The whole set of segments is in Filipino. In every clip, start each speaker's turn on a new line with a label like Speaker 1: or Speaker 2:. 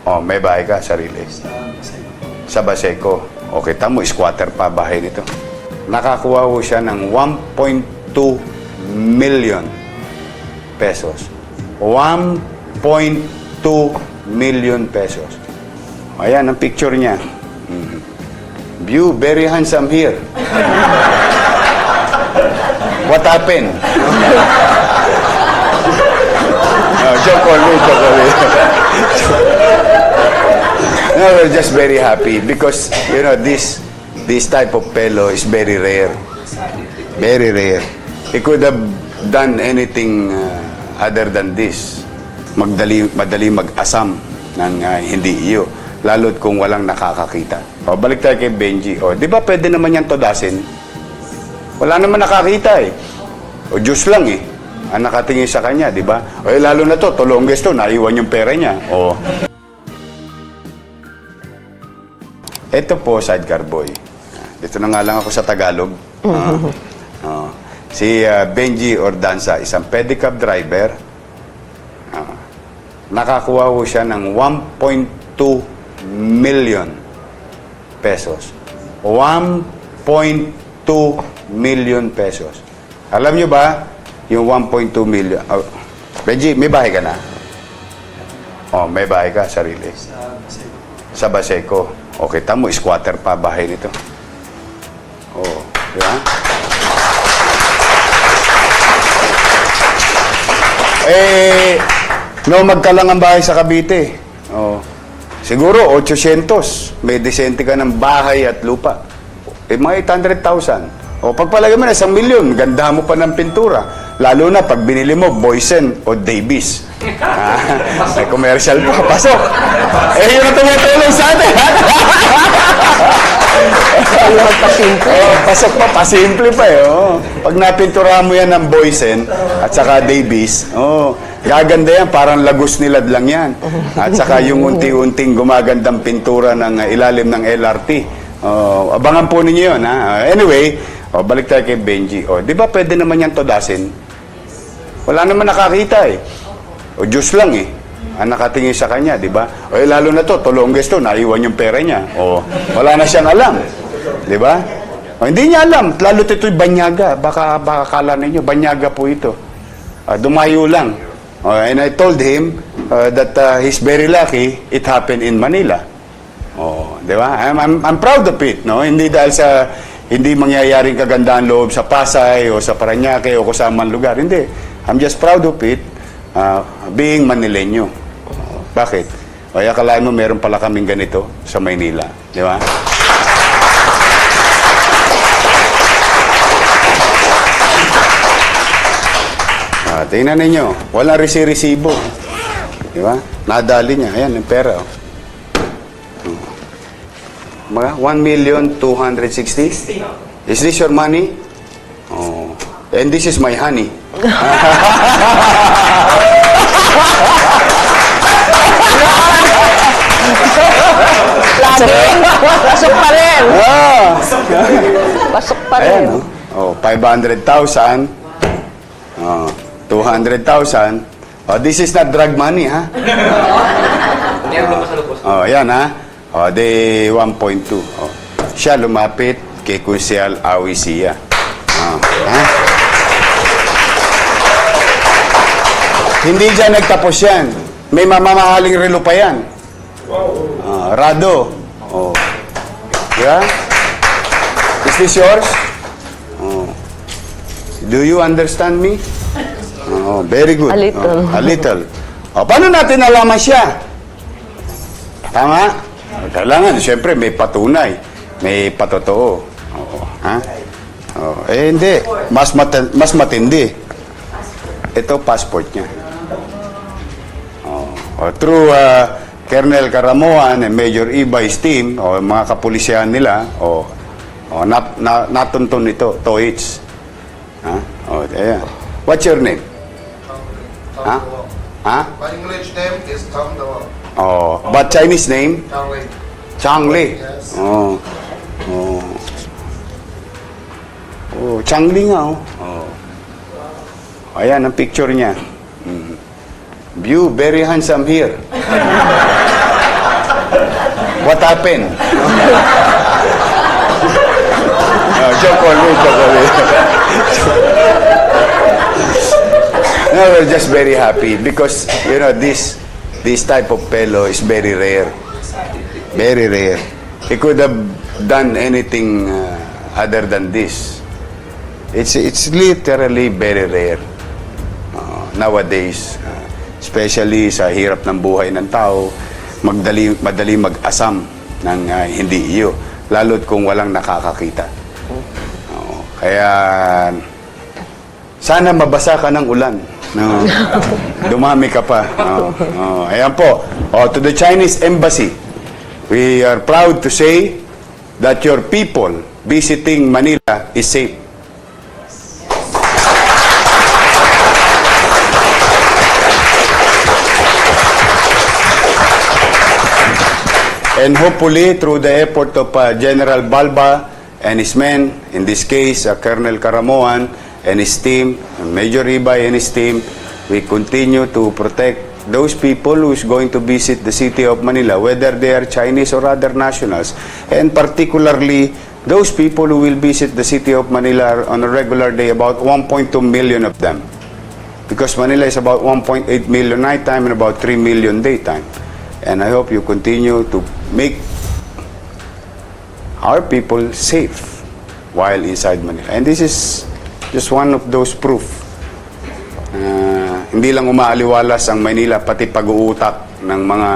Speaker 1: Oh, may bahay ka, sarili. Sa Baseco. Okay, tamo, squatter pa bahay nito. Nakakuha ho siya ng 1.2 million pesos. 1.2 million pesos. Ayan, ang picture niya. View, very handsome here. What happened? Joke only. No, we're just very happy because, you know, this type of fellow is very rare. Very rare. He could have done anything other than this. Madali mag-asam ng hindi iyo. Lalo't kung walang nakakakita. O, balik tayo kay Benji. O, di ba pwede naman yan todasin? Wala naman nakakita eh. O, Diyos lang eh. Ang nakatingin sa kanya, di ba? O, lalo na to, tulongges to, naiwan yung pera niya. O. Ito po, sidecar boy. Dito na nga lang ako sa Tagalog. Si Benji Ordanza, isang pedicab driver. Nakakuha ho siya ng 1.2 million pesos. 1.2 million pesos. Alam nyo ba, yung 1.2 million... Benji, may bahay ka na? Oh, may bahay ka, sarili. Sa Baseco. Okay, tamo, squatter pa bahay nito. Oh, di ba? No, magkalang ang bahay sa Cavite. Oh. Siguro, 800. May desente ka ng bahay at lupa. Mga 800,000. O, pagpalagay mo na 1 milyon, ganda mo pa ng pintura. Lalo na pag binili mo, Boysen o Davis. May commercial pa. Pasok! Yun ang tumutulong sa atin. Pasok pa, pasimple pa eh. Oh. Pag napintura mo yan ng Boysen at saka Davis, gaganda yan, parang lagos nilad lang yan. At saka yung unti-unting gumagandang pintura ng ilalim ng LRT. Abangan po ninyo yun. Ha? Anyway, balik tayo kay Benji. Di ba pwede naman yan todasin? Wala naman nakakita eh. O Diyos lang eh. Ang nakatingin sa kanya, di ba? Lalo na to, tulongges to, naiwan yung pera niya. Wala na siyang alam. Di ba? Hindi niya alam. Lalo ito'y banyaga. Baka kala ninyo, banyaga po ito. Dumayo lang. And I told him that he's very lucky it happened in Manila. Di ba? I'm proud of it. No? Hindi dahil sa hindi mangyayaring kagandahan loob sa Pasay o sa Parañaque o kung saan man lugar. Hindi. I'm just proud of it being Manileño. Bakit? Kaya akalain mo meron pala kaming ganito sa Maynila. Di ba? Tingnan ninyo. Walang resibo. Di ba? Nadali niya. Ayan, yung pera. Mga 1,260,000? Is this your money? And this is my honey.
Speaker 2: Pasok pa rin. Pasok pa rin.
Speaker 1: 500,000. 200,000. This is not drug money, ha? Yan, ha? De 1.2. Siya lumapit kay Kunsehal Awisia. Hindi dyan nagtapos yan. May mamamahaling relo pa yan. Rado. Yeah? Is this yours? Do you understand me? Very good.
Speaker 2: A little.
Speaker 1: A little. Paano natin nalaman siya? Tama? Kailangan, siyempre, may patunay. May patotoo. Ha? Hindi. Mas matindi. Ito, passport niya. Through Colonel Caramoan and Major Ibay's team, mga kapulisyahan nila, natuntun ito, TOEICH. Ayan. What's your name?
Speaker 3: Ha?
Speaker 1: My
Speaker 3: English name is Tang Dawa.
Speaker 1: But Chinese name?
Speaker 3: Chang Li.
Speaker 1: Changli.
Speaker 3: Yes.
Speaker 1: Changli nga, Ayan, ang picture niya. View, very handsome here. happened? Joke only, joke only. No, we're just very happy because, you know, this type of fellow is very rare. Very rare. He could have done anything other than this. It's literally very rare nowadays, especially sa hirap ng buhay ng tao, madali mag-asam ng hindi iyo, lalo't kung walang nakakakita. Kaya sana mabasa ka ng ulan. No. Dumami ka pa. Ayan po. To the Chinese Embassy, we are proud to say that your people visiting Manila is safe. And hopefully, through the effort of General Balba and his men, in this case, Colonel Caramoan and his team, Major Ibay and his team, we continue to protect those people who is going to visit the city of Manila, whether they are Chinese or other nationals, and particularly those people who will visit the city of Manila on a regular day, about 1.2 million of them. Because Manila is about 1.8 million nighttime and about 3 million daytime. And I hope you continue to make our people safe while inside Manila. And this is just one of those proof. Hindi lang umaaliwalas ang Manila, pati pag-uutak ng mga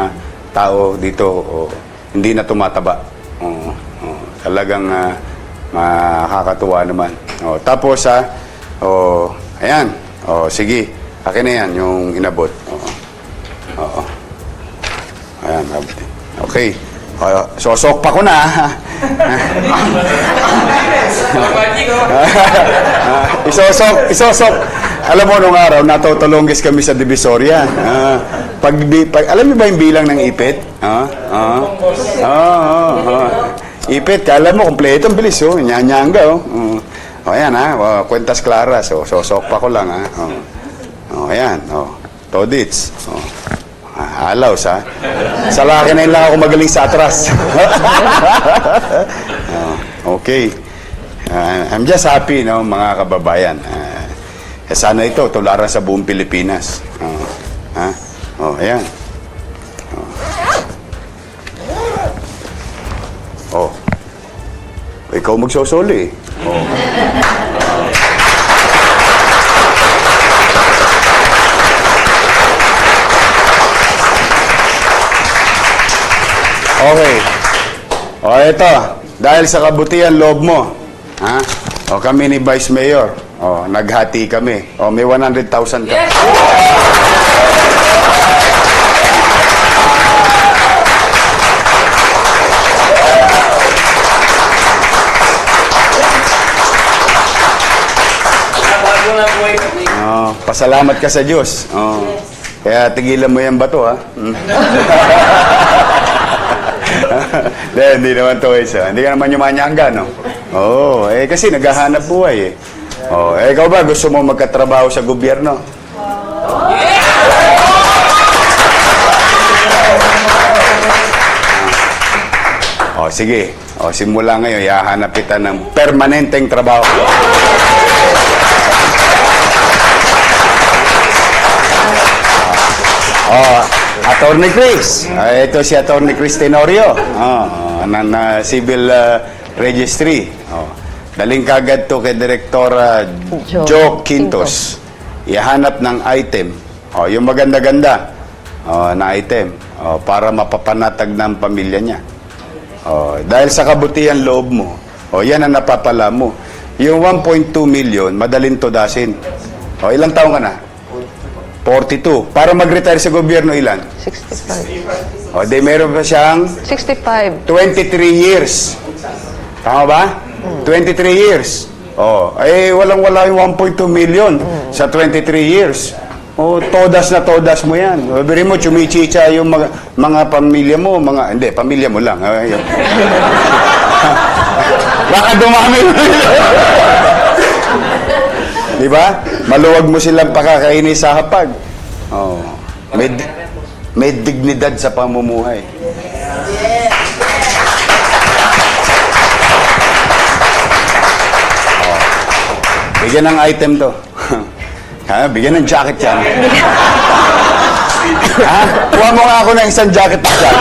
Speaker 1: tao dito, hindi na tumataba. Talagang makakatuwa naman. Tapos, ayan. Sige, akin na yan, yung inabot. Ayan, okay. Sosok pa ko na. Isosok. Alam mo, nung araw, natutulunggis kami sa Divisoria. Alam niyo ba yung bilang ng ipit? Ipit, kala mo, kompleto, ang bilis, nyanyanga, ayan, kwentas claras, sosok pa ko lang, ayan, todits, alaws, sa laki na yun lang ako magaling sa atras. Okay. I'm just happy, no, mga kababayan. Sana ito, tularan sa buong Pilipinas. Ayan. Ikaw magsosoli. Okay. Ito. Dahil sa kabutihan loob mo, kami ni Vice Mayor, naghati kami. May 100,000 ka. Pasalamat ka sa Diyos. Kaya tigilan mo yan bato, Hindi naman to, hindi ka naman yumanyanga, no? Kasi naghahanap buhay, ikaw ba, gusto mo magkatrabaho sa gobyerno? Sige. Simula ngayon, hahanap kita ng permanenteng trabaho. Attorney Chris. Ito si Attorney Chris Tenorio. Ng Civil Registry. Daling kagad to kay Director Joe Quintos. Ihanap ng item. Yung maganda-ganda na item. Para mapapanatag ng pamilya niya. Dahil sa kabutihan loob mo, yan ang napapala mo. Yung 1.2 million, madaling tudasin. Ilang taong ka na? 42. Para mag-retire sa gobyerno, ilan?
Speaker 2: 65.
Speaker 1: Meron pa siyang
Speaker 2: 65.
Speaker 1: 23 years. Tama ba? 23 years. Walang-wala yung 1.2 million sa 23 years. Todas na todas mo yan. Sabihin mo, chumichicha yung mga pamilya mo, hindi, pamilya mo lang. Baka dumami. Di ba? Maluwag mo silang pakakainin sa hapag. May dignidad sa pamumuhay. Bigyan ng item to. Ha? Bigyan ng jacket yan. Ha? Kuha mo nga ako ng isang jacket dyan.